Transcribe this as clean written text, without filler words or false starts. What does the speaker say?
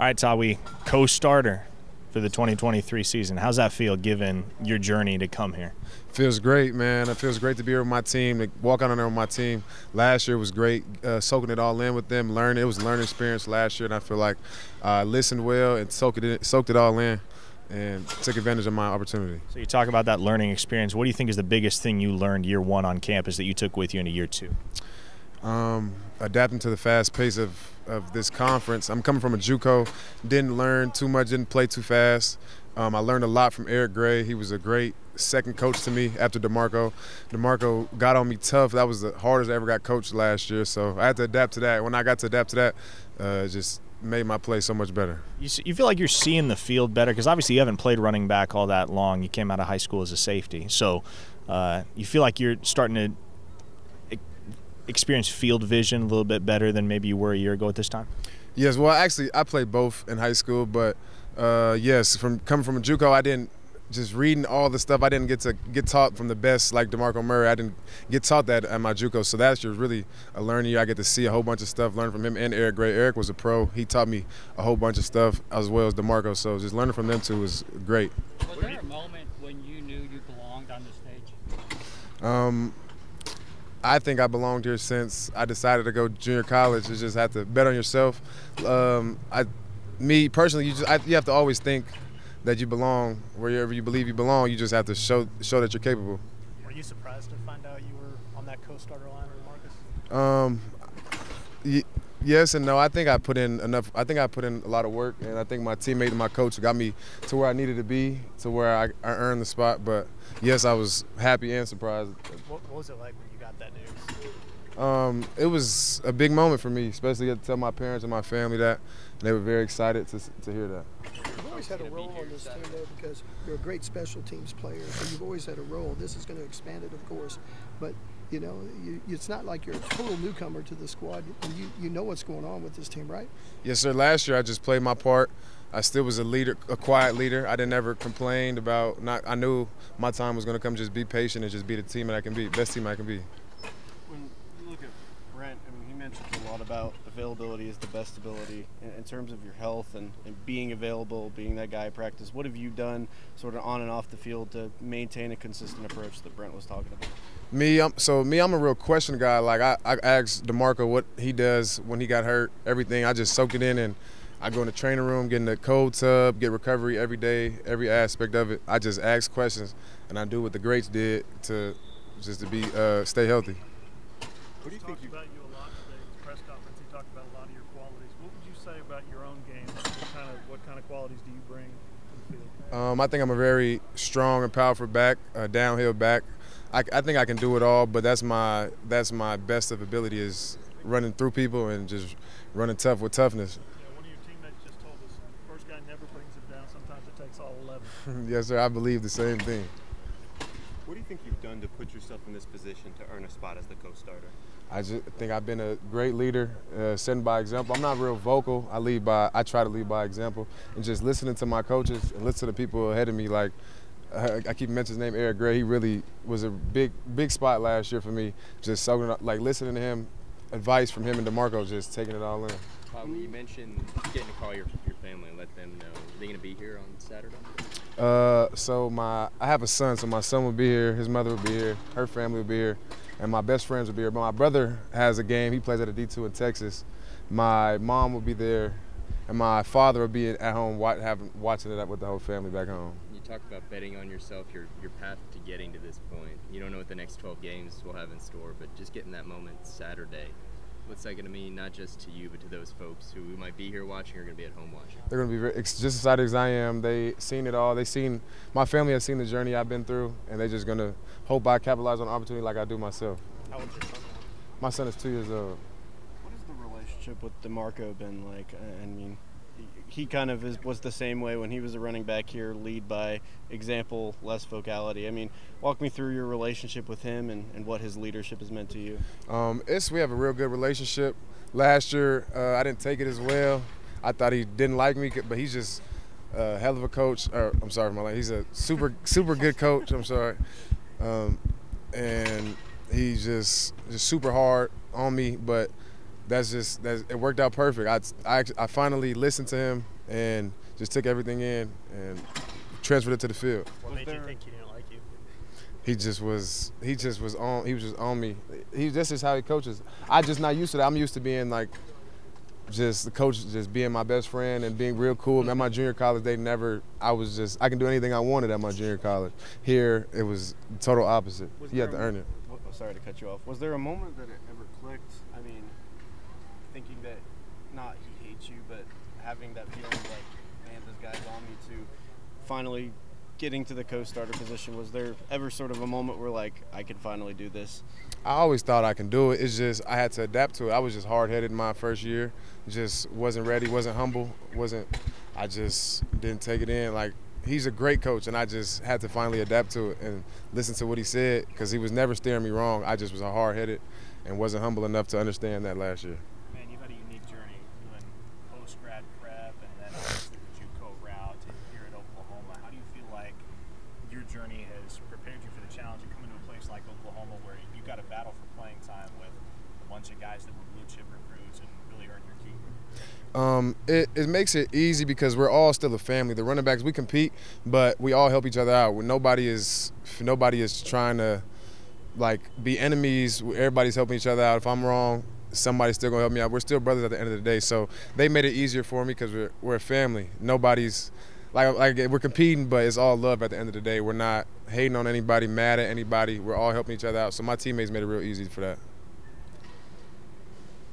All right, Tawee, co-starter for the 2023 season. How's that feel given your journey to come here? Feels great, man. It feels great to be here with my team, to walk out on there with my team. Last year was great, soaking it all in with them, learning. It was a learning experience last year, and I feel like I listened well and soaked it all in and took advantage of my opportunity. So you talk about that learning experience. What do you think is the biggest thing you learned year one on campus that you took with you into year two? Adapting to the fast pace of this conference. I'm coming from a JUCO, didn't learn too much, didn't play too fast. I learned a lot from Eric Gray. He was a great second coach to me after DeMarco. DeMarco got on me tough. That was the hardest I ever got coached last year, so I had to adapt to that. When I got to adapt to that, it just made my play so much better. You feel like you're seeing the field better because obviously you haven't played running back all that long. You came out of high school as a safety. So you feel like you're starting to experience field vision a little bit better than maybe you were a year ago at this time? Yes, well, actually, I played both in high school, but yes, coming from a JUCO, I didn't just reading all the stuff. I didn't get taught from the best like DeMarco Murray. I didn't get taught that at my JUCO, so that's just really a learning year. I get to see a whole bunch of stuff, learn from him and Eric Gray. Eric was a pro. He taught me a whole bunch of stuff as well as DeMarco, so just learning from them two was great. Was there a moment when you knew you belonged on the stage? I think I belonged here since I decided to go junior college. You just have to bet on yourself. Me personally, you have to always think that you belong wherever you believe you belong. You just have to show that you're capable. Were you surprised to find out you were on that co-starter line with Marcus? Yes and no. I think I put in enough. I think I put in a lot of work, and I think my teammate and my coach got me to where I needed to be, to where I earned the spot. But yes, I was happy and surprised. What was it like when you got that news? It was a big moment for me, especially to tell my parents and my family that. And they were very excited to hear that. You've always had a role on this team, though, because you're a great special teams player. So you've always had a role. This is going to expand it, of course. But, you know, it's not like you're a total newcomer to the squad. You know what's going on with this team, right? Yes, sir. Last year I just played my part. I still was a leader, a quiet leader. I didn't ever complain about not. I knew my time was going to come. Just be patient and just be the team that I can be, best team I can be. When you look at Brent, I mean, he mentioned a lot about availability is the best ability in terms of your health and being available, being that guy at practice. What have you done sort of on and off the field to maintain a consistent approach that Brent was talking about? I'm a real question guy. Like I asked DeMarco what he does when he got hurt, everything. I just soak it in and I go in the training room, get in the cold tub, get recovery every day, every aspect of it. I just ask questions and I do what the greats did to be stay healthy. What do you think about you a lot today at the press conference? He talked about a lot of your qualities. What would you say about your own game? What kind of qualities do you bring to the field? I think I'm a very strong and powerful back, downhill back. I think I can do it all, but that's my best of ability is running through people and just running tough with toughness. Yeah, one of your teammates just told us the first guy never brings it down. Sometimes it takes all 11. Yes, sir. I believe the same thing. What do you think you've done to put yourself in this position to earn a spot as the co-starter? I just think I've been a great leader, setting by example. I'm not real vocal. I try to lead by example, and just listening to my coaches and listen to the people ahead of me. Like I keep mentioning his name, Eric Gray. He really was a big spot last year for me. Just soaking up, like listening to him, advice from him and DeMarco, just taking it all in. You mentioned getting to call your family and let them know. Are they going to be here on Saturday? I have a son, so my son will be here, his mother will be here, her family will be here, and my best friends will be here. But my brother has a game. He plays at a D2 in Texas. My mom will be there, and my father will be at home watching it up with the whole family back home. You talked about betting on yourself, your path to getting to this point. You don't know what the next 12 games will have in store, but just getting that moment Saturday, what's that going to mean not just to you but to those folks who might be here watching or going to be at home watching? They're going to be just as excited as I am. They seen it all. My family has seen the journey I've been through, and they're just going to hope I capitalize on the opportunity like I do myself. How old's your son now? My son is 2 years old. What has the relationship with DeMarco been like? I mean, he kind of was the same way when he was a running back here, lead by example, less vocality. I mean, walk me through your relationship with him and what his leadership has meant to you. We have a real good relationship. Last year, I didn't take it as well. I thought he didn't like me, but he's just a hell of a coach. I'm sorry, he's a super good coach. I'm sorry, and he's just super hard on me, but it worked out perfect. I finally listened to him and just took everything in and transferred it to the field. What made you think he didn't like you? He just was on me. This is how he coaches. I just not used to that. I'm used to being like just the coach, just being my best friend and being real cool. At my junior college, I can do anything I wanted at my junior college. Here, it was total opposite. You had to earn it. Sorry to cut you off. Was there a moment that it ever clicked? I mean, thinking that not he hates you, but having that feeling like, man, this guy's on me to finally getting to the co-starter position. Was there ever sort of a moment where like, I can finally do this? I always thought I can do it. It's just I had to adapt to it. I was just hard-headed in my first year. Just wasn't ready, wasn't humble, I just didn't take it in. Like, he's a great coach, and I just had to finally adapt to it and listen to what he said because he was never steering me wrong. I just was hard-headed and wasn't humble enough to understand that last year. Man, you've had a unique journey doing post-grad prep and then obviously the JUCO route here at Oklahoma. How do you feel like your journey has prepared you for the challenge of coming to a place like Oklahoma where you got to battle for playing time with a bunch of guys that were blue-chip recruits and really earned your keep? It makes it easy because we're all still a family. The running backs, we compete, but we all help each other out. Nobody is trying to like be enemies. Everybody's helping each other out. If I'm wrong, somebody's still gonna help me out. We're still brothers at the end of the day. So they made it easier for me because we're a family. Nobody's like we're competing, but it's all love at the end of the day. We're not hating on anybody, mad at anybody. We're all helping each other out. So my teammates made it real easy for that.